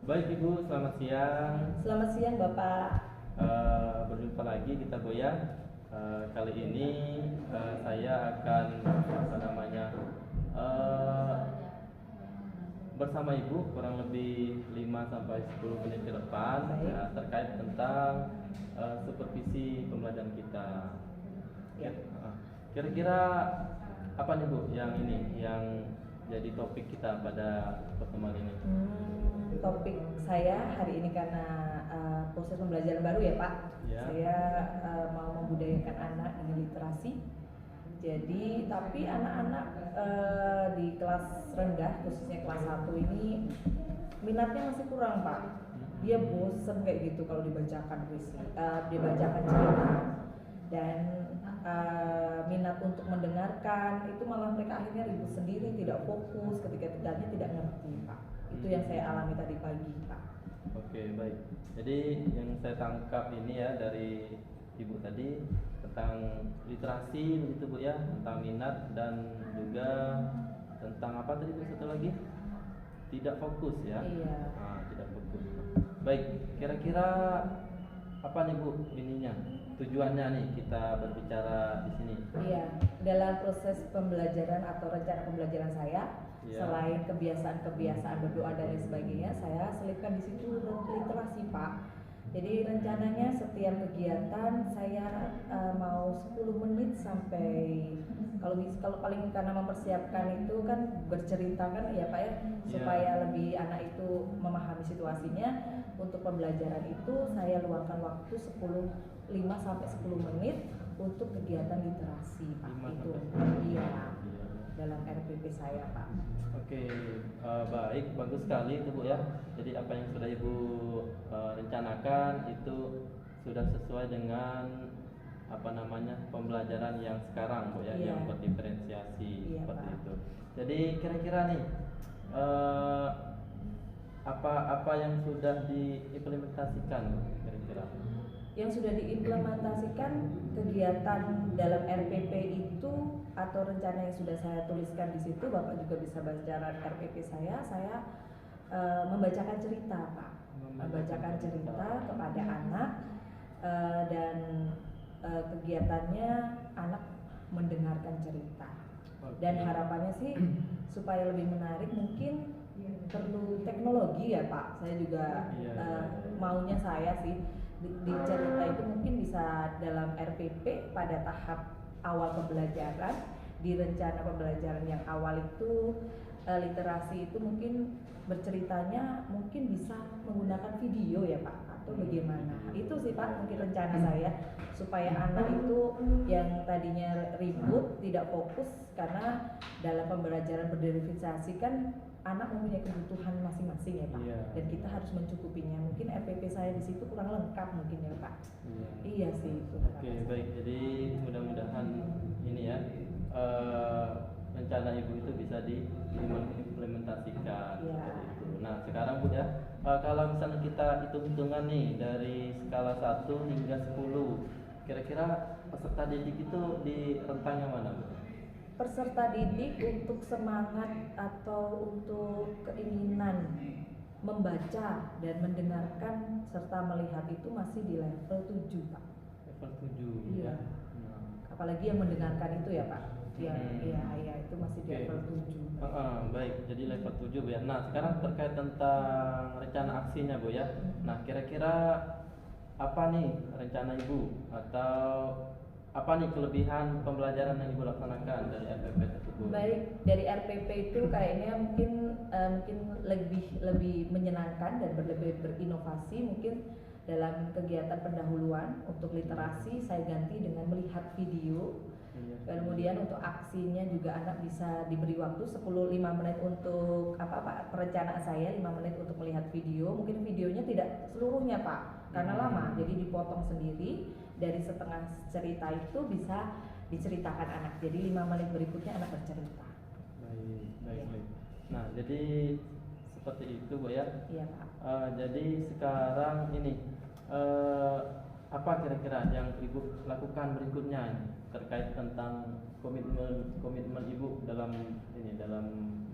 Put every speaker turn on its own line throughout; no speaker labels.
Baik Ibu, selamat siang.
Selamat siang Bapak.
Berjumpa lagi kita Bu ya. Kali ini saya akan eh, bersama Ibu kurang lebih 5 sampai 10 menit ke depan ya, terkait tentang supervisi pembelajaran kita.
Ya.
Kira-kira apa nih Bu yang jadi topik kita pada pertemuan ini?
Topik saya hari ini karena proses pembelajaran baru ya Pak.
Ya.
Saya mau membudayakan anak dengan literasi. Jadi tapi anak-anak di kelas rendah khususnya kelas 1 ini minatnya masih kurang Pak. Dia bosen kayak gitu kalau dibacakan puisi, dibacakan cerita, dan minat untuk mendengarkan itu malah mereka akhirnya ribut sendiri, tidak fokus ketika tidaknya tidak ngerti Pak. Itu yang saya alami tadi pagi Pak.
Oke, baik. Jadi yang saya tangkap ini ya dari Ibu tadi tentang literasi begitu Bu ya, tentang minat dan juga tentang apa tadi Bu satu lagi? Tidak fokus ya.
Iya.
Tidak fokus. Baik, kira-kira apa nih Bu ininya? Tujuannya nih kita berbicara di sini.
Iya, dalam proses pembelajaran atau rencana pembelajaran saya, selain kebiasaan-kebiasaan berdoa dan lain sebagainya, saya selipkan di situ literasi Pak. Jadi rencananya setiap kegiatan saya mau 10 menit sampai kalau paling karena mempersiapkan itu kan bercerita kan ya Pak ya, supaya lebih anak itu memahami situasinya. Untuk pembelajaran itu saya luangkan waktu 5 sampai 10 menit untuk kegiatan literasi Pak. Itu iya dalam RPP saya Pak.
Oke, baik, bagus sekali itu Bu ya. Jadi apa yang sudah Ibu rencanakan itu sudah sesuai dengan pembelajaran yang sekarang Bu ya, yang berdiferensiasi seperti
Pak.
itu. Jadi kira-kira nih apa yang sudah diimplementasikan kira-kira?
Yang sudah diimplementasikan kegiatan dalam RPP itu atau rencana yang sudah saya tuliskan di situ, Bapak juga bisa baca RPP saya membacakan cerita Pak, membacakan cerita kepada anak dan kegiatannya anak mendengarkan cerita. Dan harapannya sih supaya lebih menarik mungkin perlu teknologi ya Pak. Saya juga maunya saya sih di cerita itu mungkin bisa dalam RPP pada tahap awal pembelajaran, di rencana pembelajaran yang awal itu literasi itu mungkin berceritanya mungkin bisa menggunakan video ya Pak, atau bagaimana. Itu sih Pak mungkin rencana saya supaya anak itu yang tadinya ribut tidak fokus, karena dalam pembelajaran berdifferensiasi kan anak mempunyai kebutuhan masing-masing ya Pak, dan kita harus mencukupinya. Mungkin RPP saya di situ kurang lengkap mungkin ya Pak. Iya sih itu.
Oke, baik. Jadi mudah-mudahan ini ya rencana Ibu itu bisa diimplementasikan seperti itu. Nah sekarang Bu ya, kalau misalnya kita hitung-hitungan nih dari skala 1 hingga 10, kira-kira peserta didik itu di rentang yang mana Bu?
Peserta didik untuk semangat atau untuk keinginan membaca dan mendengarkan serta melihat itu masih di level 7 Pak.
Level 7
iya. Apalagi yang mendengarkan itu ya Pak. Iya itu masih di level 7.
Baik, jadi level 7 Bu ya. Nah sekarang terkait tentang rencana aksinya Bu ya. Nah kira-kira apa nih rencana Ibu, atau apa nih kelebihan pembelajaran yang Ibu laksanakan dari RPP tersebut?
Baik, dari RPP itu kayaknya mungkin lebih menyenangkan dan lebih berinovasi. Mungkin dalam kegiatan pendahuluan untuk literasi saya ganti dengan melihat video. Kemudian untuk aksinya juga anak bisa diberi waktu 5 menit untuk perencanaan saya 5 menit untuk melihat video. Mungkin videonya tidak seluruhnya Pak, karena lama, jadi dipotong sendiri. Dari setengah cerita itu bisa diceritakan anak, jadi 5 menit berikutnya anak bercerita.
Baik. Nah jadi seperti itu Bu ya.
Iya Pak.
Jadi sekarang ini apa kira-kira yang Ibu lakukan berikutnya terkait tentang komitmen Ibu dalam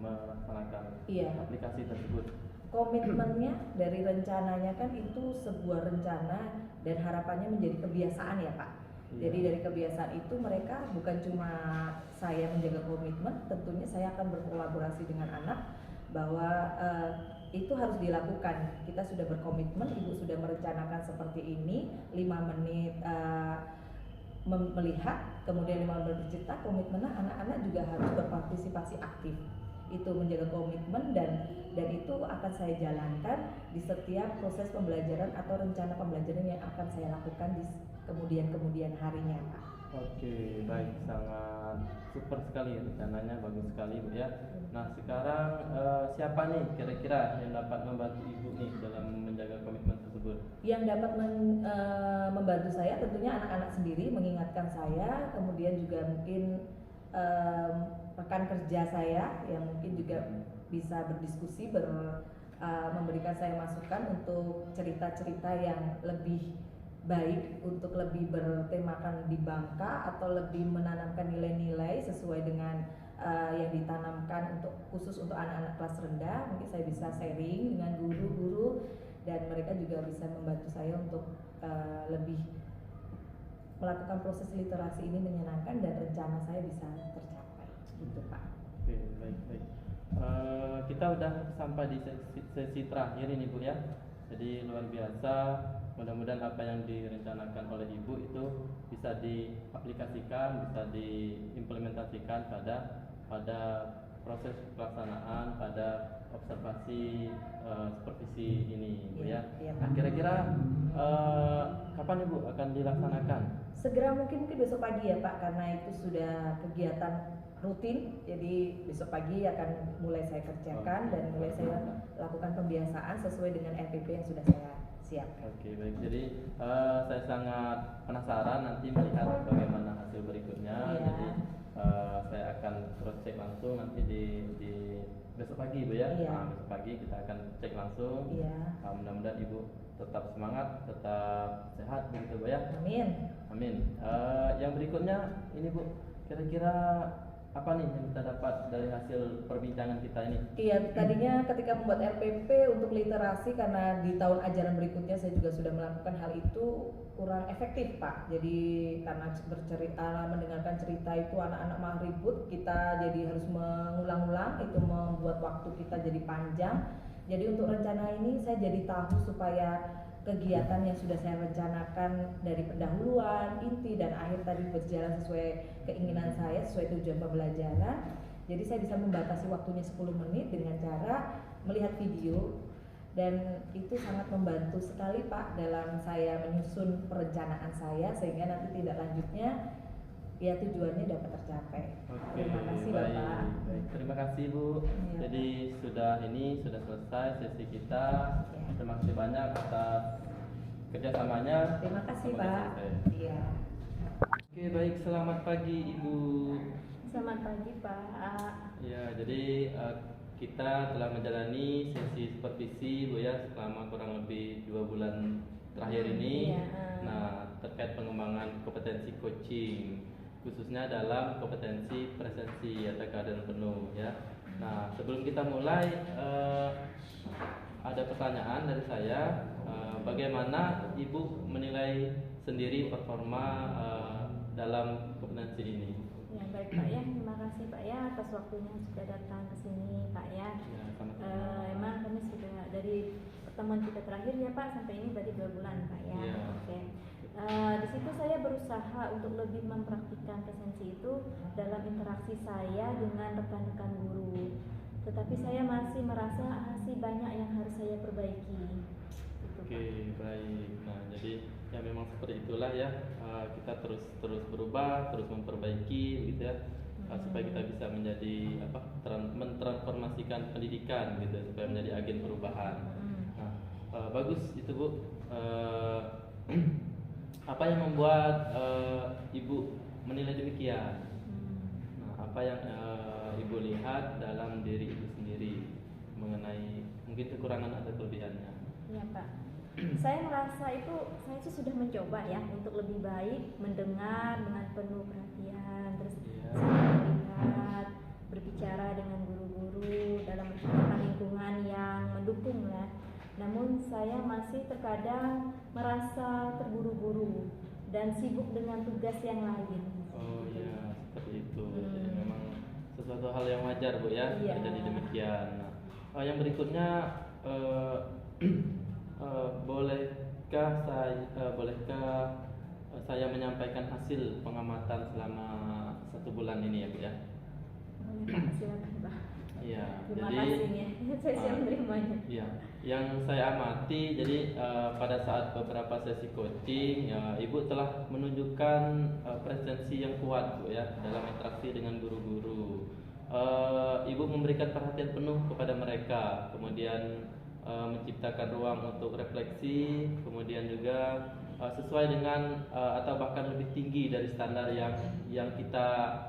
melaksanakan aplikasi tersebut?
komitmennya dari rencananya kan itu sebuah rencana dan harapannya menjadi kebiasaan ya Pak.
Iya.
Jadi dari kebiasaan itu mereka bukan cuma saya menjaga komitmen, tentunya saya akan berkolaborasi dengan anak bahwa itu harus dilakukan. Kita sudah berkomitmen, ibu sudah merencanakan seperti ini, 5 menit melihat, kemudian 5 menit bercerita. Komitmennya anak-anak juga harus berpartisipasi aktif. Itu menjaga komitmen dan itu akan saya jalankan di setiap proses pembelajaran atau rencana pembelajaran yang akan saya lakukan di kemudian harinya Pak.
Oke, baik, sangat super sekali rencananya, bagus sekali Bu ya. Nah sekarang siapa nih kira-kira yang dapat membantu Ibu nih dalam menjaga komitmen tersebut?
Yang dapat membantu saya tentunya anak-anak sendiri, mengingatkan saya, kemudian juga mungkin rekan kerja saya yang mungkin juga bisa berdiskusi, memberikan saya masukan untuk cerita-cerita yang lebih baik, untuk lebih bertemakan di Bangka atau lebih menanamkan nilai-nilai sesuai dengan yang ditanamkan khusus untuk anak-anak kelas rendah. Mungkin saya bisa sharing dengan guru-guru dan mereka juga bisa membantu saya untuk lebih melakukan proses literasi ini menyenangkan dan rencana saya bisa tercapai gitu Pak.
Oke, baik. Kita udah sampai di sesi terakhir ini Bu ya. Jadi luar biasa, mudah-mudahan apa yang direncanakan oleh Ibu itu bisa diaplikasikan, bisa diimplementasikan pada proses pelaksanaan, pada observasi supervisi ini Bu ya.
Iya,
Nah,
Pak.
kira-kira kapan Ibu akan dilaksanakan?
Segera mungkin besok pagi ya Pak, karena itu sudah kegiatan rutin. Jadi besok pagi akan mulai saya kerjakan dan mulai saya lakukan pembiasaan sesuai dengan RPP yang sudah saya siapkan.
Oke, baik. Jadi saya sangat penasaran nanti melihat bagaimana hasil berikutnya.
Iya.
Jadi saya akan cross check langsung nanti di besok pagi Bu ya.
Iya.
Nah, besok pagi kita akan cek langsung.
Iya.
Mudah-mudahan Ibu tetap semangat, tetap sehat begitu Bu ya.
Amin.
Amin. Yang berikutnya ini Bu, kira-kira apa nih yang kita dapat dari hasil perbincangan kita ini?
Iya, tadinya ketika membuat RPP untuk literasi, karena di tahun ajaran berikutnya saya juga sudah melakukan hal itu, kurang efektif Pak. Jadi karena mendengarkan cerita itu anak-anak malah ribut, kita jadi harus mengulang-ulang, itu membuat waktu kita jadi panjang. Jadi untuk rencana ini saya jadi tahu supaya kegiatan yang sudah saya rencanakan dari pendahuluan, inti dan akhir tadi berjalan sesuai keinginan saya, sesuai tujuan pembelajaran. Jadi saya bisa membatasi waktunya 10 menit dengan cara melihat video, dan itu sangat membantu sekali Pak dalam saya menyusun perencanaan saya sehingga nanti tindak lanjutnya ya tujuannya dapat tercapai.
Oke,
Terima kasih
baik.
Bapak.
Baik, terima kasih Bu.
Iya.
Jadi sudah selesai sesi kita.
Ya.
Terima kasih banyak atas kerjasamanya.
Terima kasih
Semoga
Pak.
selesai.
Iya.
Oke, baik. Selamat pagi Ibu.
Selamat pagi Pak.
Ya, jadi kita telah menjalani sesi supervisi Bu ya selama kurang lebih 2 bulan terakhir ini.
Iya.
Nah, terkait pengembangan kompetensi coaching, khususnya dalam kompetensi presensi atau keadaan penuh ya. Nah, sebelum kita mulai ada pertanyaan dari saya, bagaimana Ibu menilai sendiri performa dalam kompetensi ini?
Ya baik Pak ya, terima kasih Pak ya atas waktunya sudah datang ke sini Pak ya.
Ya, sama-sama.
Emang kami sudah dari pertemuan kita terakhir ya Pak sampai ini berarti 2 bulan Pak ya.
Iya.
Oke. Di situ saya berusaha untuk lebih mempraktikkan presensi itu dalam interaksi saya dengan rekan-rekan guru. Tetapi saya masih merasa masih banyak yang harus saya perbaiki. Gitu,
Oke, baik. Nah, jadi ya memang seperti itulah ya. Kita terus berubah, terus memperbaiki gitu ya. Supaya kita bisa menjadi mentransformasikan pendidikan gitu supaya menjadi agen perubahan. Nah, bagus itu Bu. Apa yang membuat Ibu menilai demikian? Nah, apa yang Ibu lihat dalam diri Ibu sendiri mengenai mungkin kekurangan atau kelebihannya?
Ya Pak, saya merasa itu saya itu sudah mencoba ya untuk lebih baik mendengar dengan penuh perhatian, terus
Iya.
saya melihat berbicara dengan guru-guru dalam menciptakan lingkungan yang mendukung mendukung lah. Namun saya masih terkadang merasa terburu-buru dan sibuk dengan tugas yang lain.
Oh iya, seperti itu. Jadi memang sesuatu hal yang wajar Bu ya,
Iya.
terjadi demikian. Nah, yang berikutnya bolehkah saya menyampaikan hasil pengamatan selama 1 bulan ini ya Bu ya?
Boleh Pak, silakan Pak.
Iya.
Terima
Jadi
kasih nih, saya siap menerimanya.
iya, yang saya amati jadi pada saat beberapa sesi coaching ya, Ibu telah menunjukkan presensi yang kuat Bu ya dalam interaksi dengan guru-guru. Ibu memberikan perhatian penuh kepada mereka, kemudian menciptakan ruang untuk refleksi, kemudian juga sesuai dengan atau bahkan lebih tinggi dari standar yang kita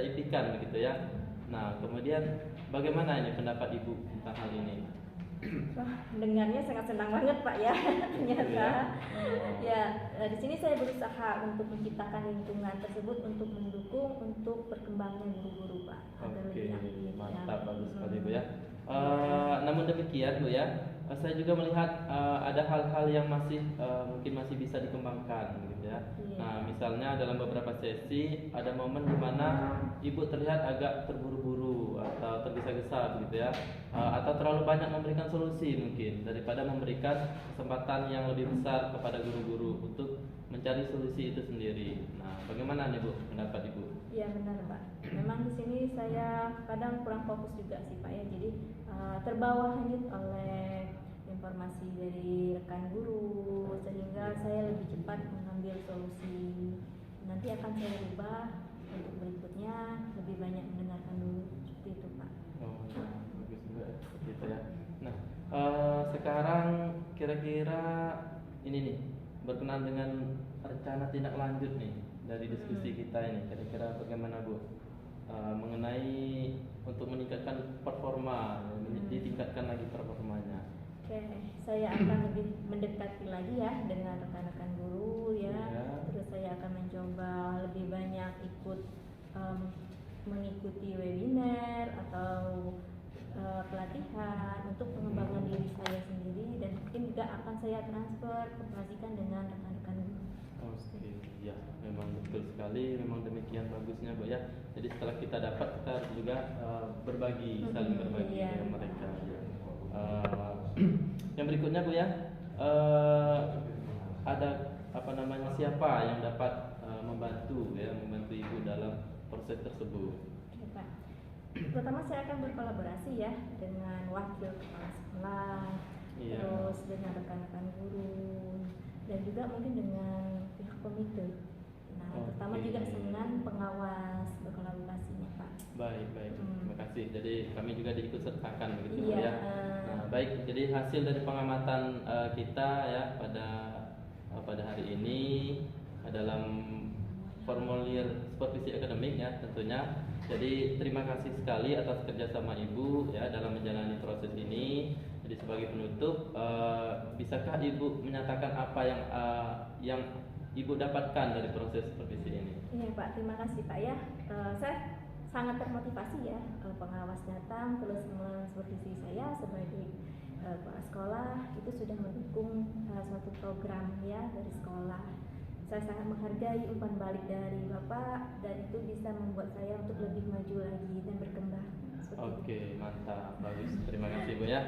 impikan begitu ya. Nah, kemudian bagaimana ini pendapat Ibu tentang hal ini?
Wah, dengarnya sangat senang banget Pak ya. Ternyata ya, di sini saya berusaha untuk menciptakan lingkungan tersebut untuk mendukung untuk berkembangnya guru-guru Pak agar
Oke,
lebih aktif.
mantap, bagus sekali Bu ya. Namun demikian Bu ya, saya juga melihat ada hal-hal yang mungkin masih bisa dikembangkan gitu ya.
Iya.
Nah, misalnya dalam beberapa sesi ada momen di mana Ibu terlihat agak terburu-buru atau tergesa-gesa begitu ya, atau terlalu banyak memberikan solusi mungkin daripada memberikan kesempatan yang lebih besar kepada guru-guru untuk mencari solusi itu sendiri. Nah, bagaimana nih Bu pendapat Ibu?
Iya benar Pak. Memang di sini saya kadang kurang fokus juga sih Pak ya. Jadi terbawa hanyut oleh informasi dari rekan guru sehingga saya lebih cepat mengambil solusi. Nanti akan saya ubah untuk berikutnya lebih banyak mendengarkan dulu seperti itu Pak.
Oh, bagus juga ya, seperti itu ya. Nah, sekarang kira-kira ini nih berkenaan dengan rencana tindak lanjut nih dari diskusi kita ini. Kira-kira bagaimana Bu mengenai untuk meningkatkan performa, ditingkatkan lagi performanya?
Oke, saya akan lebih mendekati lagi ya dengan rekan-rekan guru ya.
Iya.
Terus saya akan mencoba lebih banyak mengikuti webinar atau pelatihan untuk pengembangan diri saya sendiri dan mungkin juga akan saya transformasikan dengan rekan-rekan guru.
Oke, ya memang betul sekali, memang demikian bagusnya Bu ya. Jadi setelah kita dapat kita harus juga berbagi, saling berbagi
Iya.
dengan mereka. Ya. Yang berikutnya Bu ya, ada siapa yang dapat membantu Ibu dalam proses tersebut?
Oke, Pak. Pertama saya akan berkolaborasi ya dengan wakil kepala sekolah,
Iya.
terus dengan rekan-rekan guru dan juga mungkin dengan pihak komite. Nah, terutama
Oke.
juga dengan pengawas berkolaborasinya Pak.
Baik, terima kasih. Jadi kami juga diikut sertakan begitu Bu
Iya,
ya. Nah, baik. Jadi hasil dari pengamatan kita ya pada hari ini dalam formulir supervisi akademik ya tentunya. Jadi terima kasih sekali atas kerjasama Ibu ya dalam menjalani proses ini. Jadi sebagai penutup, bisakah Ibu menyatakan apa yang Ibu dapatkan dari proses supervisi ini?
Iya Pak, terima kasih Pak ya. Saya sangat termotivasi ya, pengawas datang terus mensupervisi saya sebagai kepala sekolah itu sudah mendukung suatu program ya dari sekolah. Saya sangat menghargai umpan balik dari Bapak dan itu bisa membuat saya untuk lebih maju lagi dan berkembang. Seperti itu.
Oke, mantap, bagus. Terima kasih Bu ya.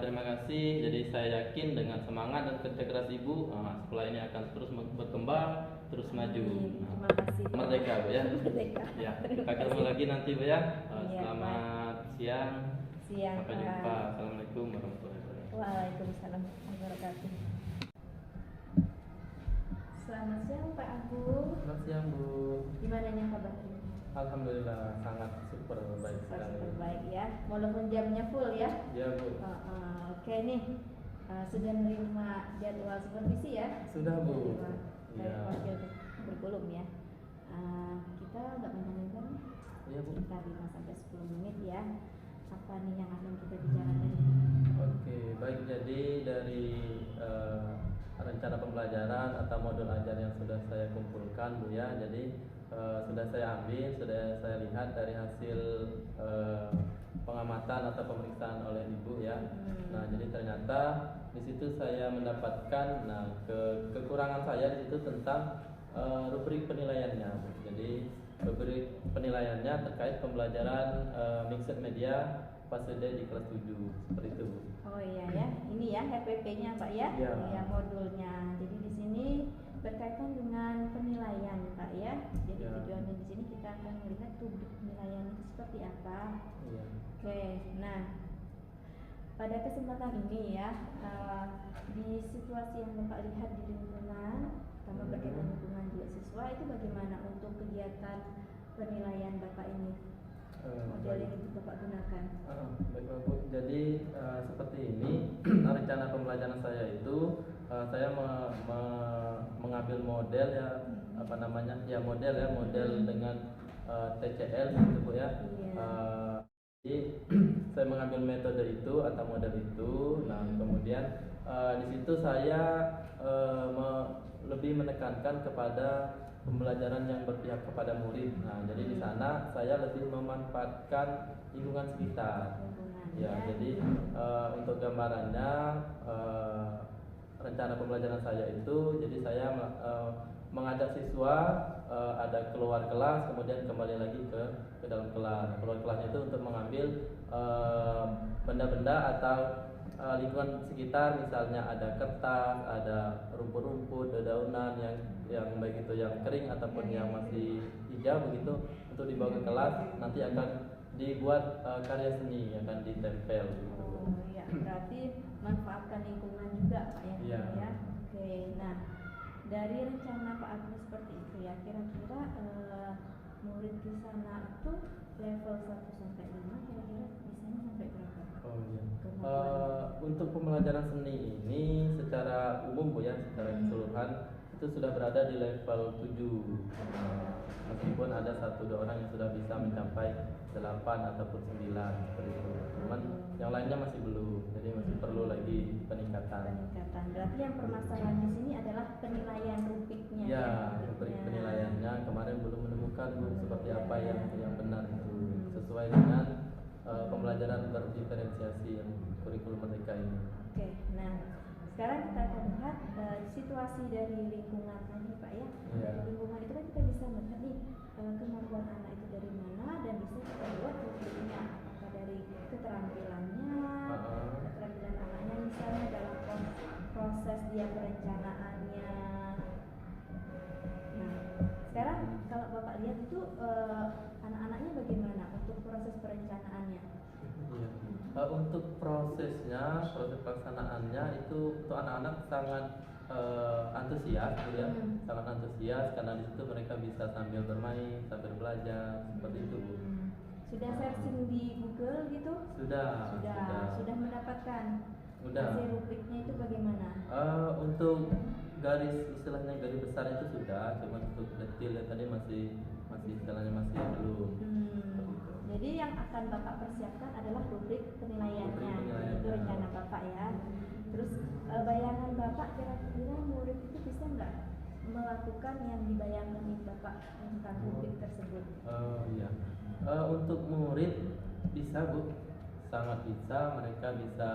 Terima kasih. Jadi saya yakin dengan semangat dan kerja keras Ibu, sekolah ini akan terus berkembang, terus maju.
Terima kasih.
Merdeka Bu ya.
Merdeka.
Ya,
Terima
kita ketemu
kasih.
lagi nanti Bu ya.
Iya,
Selamat siang.
Siang,
Sampai
Pak.
jumpa. Assalamualaikum warahmatullahi wabarakatuh.
Waalaikumsalam warahmatullahi wabarakatuh. Selamat siang Pak Abu.
Selamat siang Bu.
Gimana nya kabarnya?
Alhamdulillah sangat super baik sekali.
Super baik ya. Walaupun jamnya full ya.
Ya Bu.
Oke nih. Sudah menerima jadwal supervisi ya?
Sudah Bu.
Dari
Iya.
wakil kurikulum ya. Kita nggak panjang-panjang.
Iya Bu.
Sekitar 5 sampai 10 menit ya. Apa nih yang akan kita bicarakan?
Oke, baik. Jadi dari rencana pembelajaran atau modul ajar yang sudah saya kumpulkan Bu ya. Jadi sudah saya ambil, sudah saya lihat dari hasil pengamatan atau pemeriksaan oleh ibu ya. Nah, jadi ternyata di situ saya mendapatkan, kekurangan saya di situ tentang rubrik penilaiannya. Jadi rubrik penilaiannya terkait pembelajaran mixed media fase D di kelas 7 seperti itu.
Oh iya ya, ini ya RPP-nya Pak ya,
Iya.
ya modulnya. Jadi di sini berkaitan dengan penilaian Pak ya. Jadi
Ya.
tujuannya di sini kita akan melihat rubrik penilaian itu seperti apa.
Iya.
Oke, nah pada kesempatan ini ya, di situasi yang Bapak lihat di lingkungan, sama berkaitan lingkungan juga siswa, itu bagaimana untuk kegiatan penilaian Bapak ini? Model yang itu Bapak gunakan.
Baiklah Bu, jadi seperti ini rencana pembelajaran saya itu saya mengambil model ya, apa namanya ya, model dengan TCL gitu Bu ya.
Iya.
Jadi saya mengambil metode itu atau model itu. Nah, kemudian di situ saya lebih menekankan kepada pembelajaran yang berpihak kepada murid. Nah, jadi di sana saya lebih memanfaatkan lingkungan sekitar. Ya, jadi untuk gambarannya rencana pembelajaran saya itu, jadi saya mengajak siswa ada keluar kelas, kemudian kembali lagi ke dalam kelas. Keluar kelasnya itu untuk mengambil benda-benda atau lingkungan sekitar, misalnya ada kertas, ada rumput-rumput, dedaunan yang baik itu yang kering ataupun yang masih hijau begitu, untuk dibawa ke kelas, nanti akan dibuat karya seni yang akan ditempel gitu.
Oh iya, berarti manfaatkan lingkungan juga Pak ya.
Iya.
Ya. Oke, nah dari rencana Pak Agus seperti itu ya, kira-kira murid di sana itu level 1 sampai 5 kira-kira bisanya sampai berapa?
Oh iya. Untuk pembelajaran seni ini secara umum Bu ya, secara keseluruhan itu sudah berada di level 7. Meskipun ada 1-2 orang yang sudah bisa mencapai 8 ataupun 9 seperti itu. Cuman yang lainnya masih belum. Jadi masih perlu lagi peningkatan.
Berarti yang permasalahan di sini adalah penilaian rubriknya.
Ya, rubrik penilaiannya kemarin belum menemukan Bu seperti apa yang benar itu sesuai dengan pembelajaran berdiferensiasi yang kurikulum merdeka ini.
Oke, nah sekarang kita akan lihat situasi dari lingkungan tadi Pak ya.
Iya.
Dari lingkungan itu kan kita bisa melihat nih kemampuan anak itu dari mana, dan bisa kita buat rubriknya, apakah dari keterampilannya, keterampilan anaknya misalnya dalam proses dia perencanaannya. Nah sekarang kalau Bapak lihat itu anak-anaknya bagaimana untuk proses perencanaannya?
Iya. Untuk proses pelaksanaannya itu untuk anak-anak sangat antusias, gitu ya, sangat antusias karena di situ mereka bisa sambil bermain, sambil belajar seperti itu Bu.
Sudah searching di Google gitu? Sudah mendapatkan hasil rubriknya itu bagaimana?
Untuk istilahnya garis besar itu sudah, cuma untuk detailnya tadi masih istilahnya masih belum. Seperti itu.
Jadi yang akan Bapak persiapkan adalah rubrik penilaiannya. Itu rencana Bapak ya. Terus bayangan Bapak kira-kira murid itu bisa nggak melakukan yang dibayangkan Bapak tentang rubrik tersebut?
Iya. Untuk murid bisa Bu, sangat bisa. Mereka bisa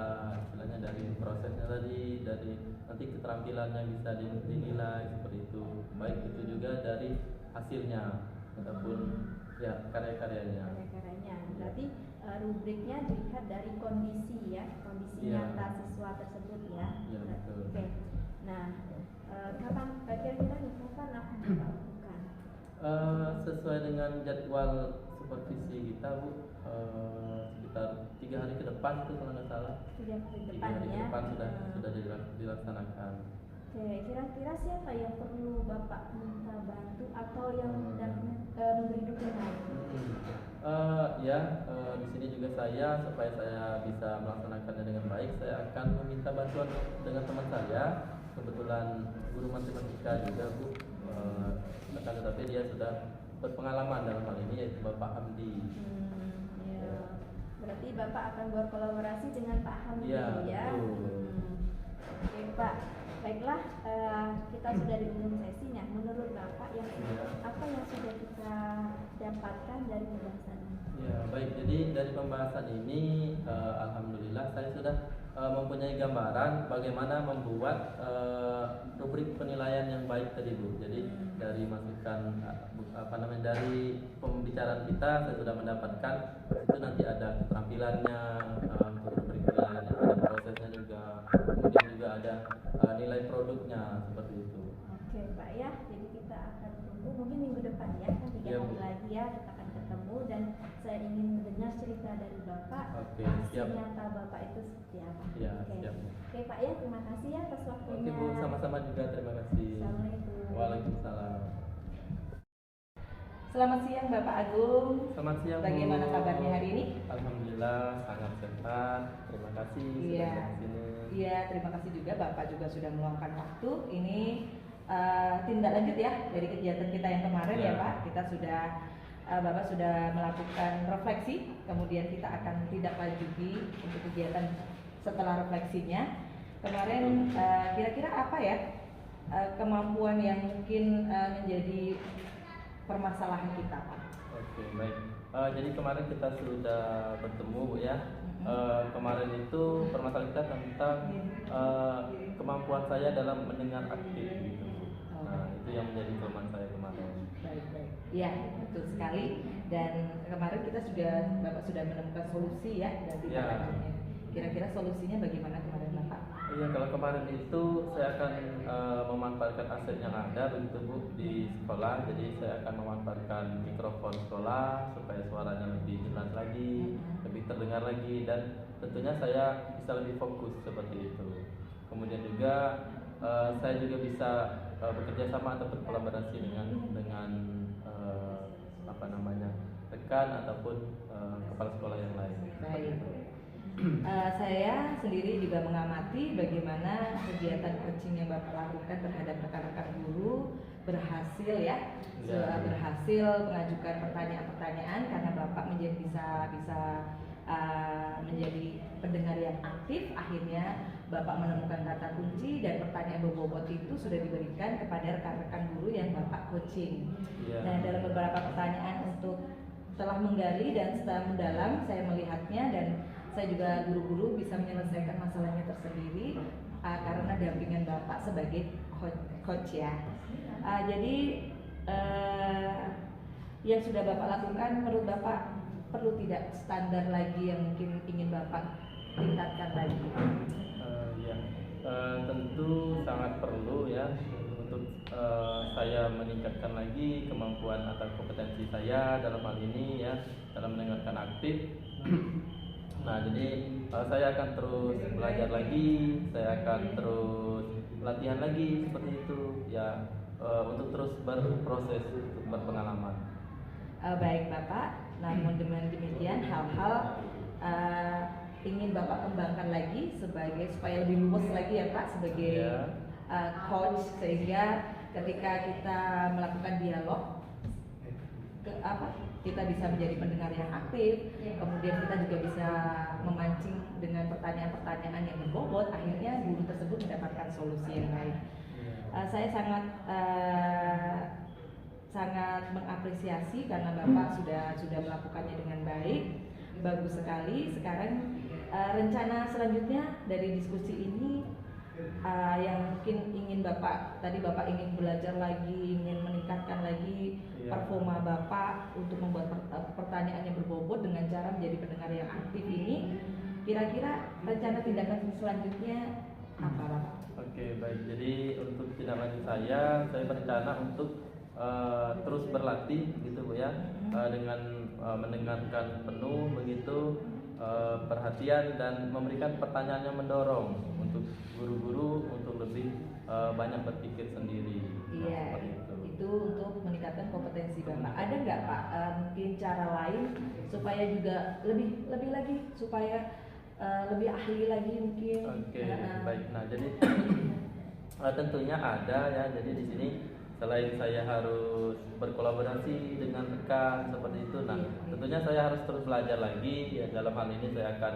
istilahnya dari prosesnya tadi, dari nanti keterampilannya bisa dinilai seperti itu. Baik itu juga dari hasilnya ataupun ya karya-karyanya.
Berarti rubriknya dilihat dari kondisi ya, kondisi nyata siswa tersebut ya.
Iya betul.
Oke. Nah, kapan kira-kira kapan akan dilakukan?
Sesuai dengan jadwal supervisi kita Bu, sekitar 3 hari ke depan itu kalau nggak salah.
3 hari ke
3 hari ke
depan ya.
depan sudah dilaksanakan.
Oke, kira-kira siapa yang perlu Bapak minta bantu atau yang memberi dukungan?
Di sini juga supaya saya bisa melaksanakannya dengan baik, saya akan meminta bantuan dengan teman saya, kebetulan guru matematika juga Bu, akan tetapi dia sudah berpengalaman dalam hal ini, yaitu Bapak Hamdi.
Berarti Bapak akan berkolaborasi dengan Pak Hamdi
Iya,
ya.
betul.
Oke Pak, Baiklah, kita sudah di ujung sesinya. Menurut Bapak apa yang sudah kita dapatkan dari pembahasan ini?
Ya, baik. Jadi dari pembahasan ini, alhamdulillah saya sudah mempunyai gambaran bagaimana membuat rubrik penilaian yang baik tadi Bu. Jadi dari masukan dari pembicaraan kita saya sudah mendapatkan itu nanti ada keterampilannya, untuk rubrik penilaiannya, ada prosesnya juga, kemudian juga ada nilai produknya seperti itu.
Oke Pak ya, jadi kita akan tunggu mungkin minggu depan ya, kan 3
Iya,
hari
Bu.
lagi ya kita akan ketemu dan saya ingin mendengar cerita dari Bapak.
Oke,
hasil
siap.
nyata Bapak itu seperti apa.
Iya,
Oke.
siap.
Oke Pak ya, terima kasih ya atas waktunya.
Oke Bu, sama-sama juga, terima kasih.
Assalamualaikum.
Waalaikumsalam.
Selamat siang Bapak Agung.
Selamat siang Bu.
Bagaimana kabarnya hari ini?
Alhamdulillah sangat sehat. Terima kasih
Iya.
sudah di sini.
Iya, terima kasih juga Bapak juga sudah meluangkan waktu. Ini tindak lanjut ya dari kegiatan kita yang kemarin
Ya.
ya Pak. Kita sudah Bapak sudah melakukan refleksi, kemudian kita akan tindak lanjuti untuk kegiatan setelah refleksinya. Kemarin kira-kira apa ya kemampuan yang mungkin menjadi permasalahan kita Pak?
Oke, baik. Jadi kemarin kita sudah bertemu Bu ya. Kemarin itu permasalahan kita tentang kemampuan saya dalam mendengar aktif gitu. Nah, itu yang menjadi kelemahan saya kemarin.
Baik. Iya, betul sekali. Dan kemarin kita Bapak sudah menemukan solusi ya dari tindak
Ya.
lanjutnya. Kira-kira solusinya bagaimana kemarin Bapak?
Iya, kalau kemarin itu saya akan memanfaatkan aset yang ada begitu Bu di sekolah. Jadi saya akan memanfaatkan mikrofon sekolah supaya suaranya lebih jelas lagi, lebih terdengar lagi, dan tentunya saya bisa lebih fokus seperti itu. Kemudian juga saya juga bisa bekerja sama atau berkolaborasi dengan rekan ataupun kepala sekolah yang lain.
Baik. Saya sendiri juga mengamati bagaimana kegiatan coaching yang Bapak lakukan terhadap rekan-rekan guru berhasil ya,
Ya.
berhasil mengajukan pertanyaan-pertanyaan karena Bapak bisa menjadi pendengar yang aktif. Akhirnya Bapak menemukan kata kunci dan pertanyaan berbobot itu sudah diberikan kepada rekan-rekan guru yang Bapak coaching.
Ya.
Nah, dalam beberapa pertanyaan setelah menggali dan setelah mendalam saya melihatnya, dan saya juga guru-guru bisa menyelesaikan masalahnya tersendiri karena dampingan Bapak sebagai coach ya. Jadi yang sudah Bapak lakukan menurut Bapak perlu tidak standar lagi yang mungkin ingin Bapak tingkatkan lagi?
Ya, tentu sangat perlu ya untuk saya meningkatkan lagi kemampuan atau kompetensi saya dalam hal ini ya, dalam mendengarkan aktif. Nah, jadi saya akan terus belajar lagi, saya akan terus latihan lagi seperti itu ya, untuk terus berproses, untuk berpengalaman.
Baik Bapak, namun dengan demikian hal-hal ingin Bapak kembangkan lagi supaya lebih luas lagi ya Pak sebagai coach, sehingga ketika kita melakukan dialog kita bisa menjadi pendengar yang aktif, kemudian kita juga bisa memancing dengan pertanyaan-pertanyaan yang berbobot, akhirnya guru tersebut mendapatkan solusi yang baik. Saya sangat mengapresiasi karena Bapak sudah melakukannya dengan baik, bagus sekali. Sekarang rencana selanjutnya dari diskusi ini yang mungkin ingin Bapak ingin belajar lagi, ingin meningkatkan lagi performa Bapak untuk membuat pertanyaan yang berbobot dengan cara menjadi pendengar yang aktif ini. Kira-kira rencana tindakan selanjutnya apa Bapak?
Oke, baik. Jadi untuk tindak lanjut saya berencana untuk terus berlatih gitu Bu ya, dengan mendengarkan penuh begitu, perhatian dan memberikan pertanyaan yang mendorong untuk guru-guru untuk lebih banyak berpikir sendiri.
Iya,
Seperti
itu untuk meningkatkan kompetensi Bapak. Ada nggak Pak mungkin cara lain supaya juga lebih lagi supaya lebih ahli lagi mungkin?
Oke, baik. Nah, jadi tentunya ada ya. Jadi di sini selain saya harus berkolaborasi dengan rekan seperti itu, nah tentunya saya harus terus belajar lagi ya. Dalam hal ini saya akan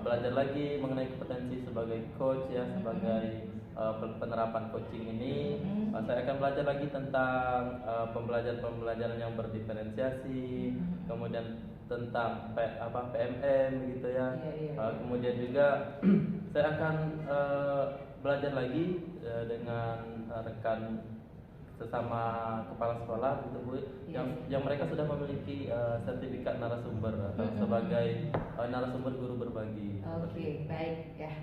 belajar lagi mengenai kompetensi sebagai coach ya, sebagai penerapan coaching ini, saya akan belajar lagi tentang pembelajaran yang berdiferensiasi, kemudian tentang PMM gitu ya. Kemudian juga saya akan belajar lagi dengan rekan sesama kepala sekolah gitu Bu, yang mereka sudah memiliki sertifikat narasumber atau sebagai narasumber guru berbagi.
Oke, baik ya.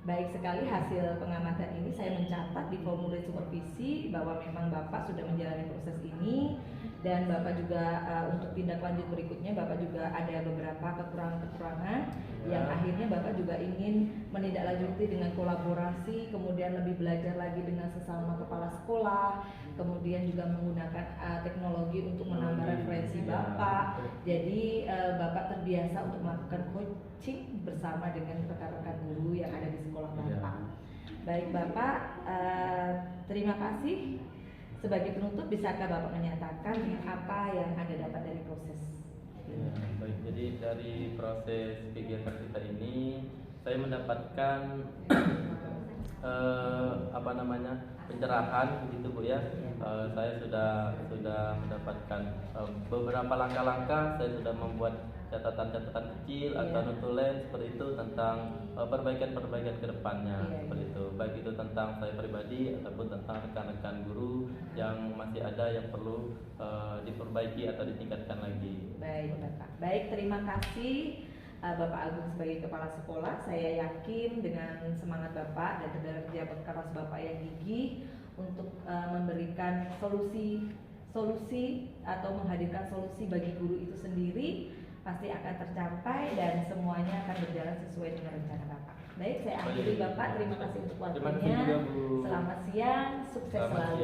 Baik sekali hasil pengamatan ini saya mencatat di formulir supervisi bahwa memang Bapak sudah menjalani proses ini, dan Bapak juga untuk tindak lanjut berikutnya Bapak juga ada beberapa kekurangan-kekurangan yang akhirnya Bapak juga ingin menindaklanjuti dengan kolaborasi, kemudian lebih belajar lagi dengan sesama kepala sekolah, kemudian juga menggunakan teknologi untuk menambah referensi Bapak. Jadi Bapak terbiasa untuk melakukan coaching bersama dengan rekan-rekan guru yang ada di sekolah Bapak. Baik Bapak, terima kasih. Sebagai penutup, bisakah Bapak menyatakan apa yang Anda dapat dari proses?
Ya, baik. Jadi dari proses kegiatan kita ini, saya mendapatkan pencerahan gitu Bu ya. Saya sudah mendapatkan beberapa langkah-langkah. Saya sudah membuat catatan-catatan kecil atau notulen seperti itu tentang perbaikan-perbaikan ke depannya seperti itu. Baik itu tentang saya pribadi ataupun tentang rekan-rekan guru yang masih ada yang perlu diperbaiki atau ditingkatkan lagi.
Baik Bapak. Baik, terima kasih Bapak Agung sebagai kepala sekolah. Saya yakin dengan semangat Bapak dan kerja keras Bapak yang gigih untuk memberikan solusi atau menghadirkan solusi bagi guru itu sendiri pasti akan tercapai dan semuanya akan berjalan sesuai dengan rencana Bapak. Baik, saya akhiri Bapak. Terima kasih untuk waktunya. Selamat siang, sukses selalu.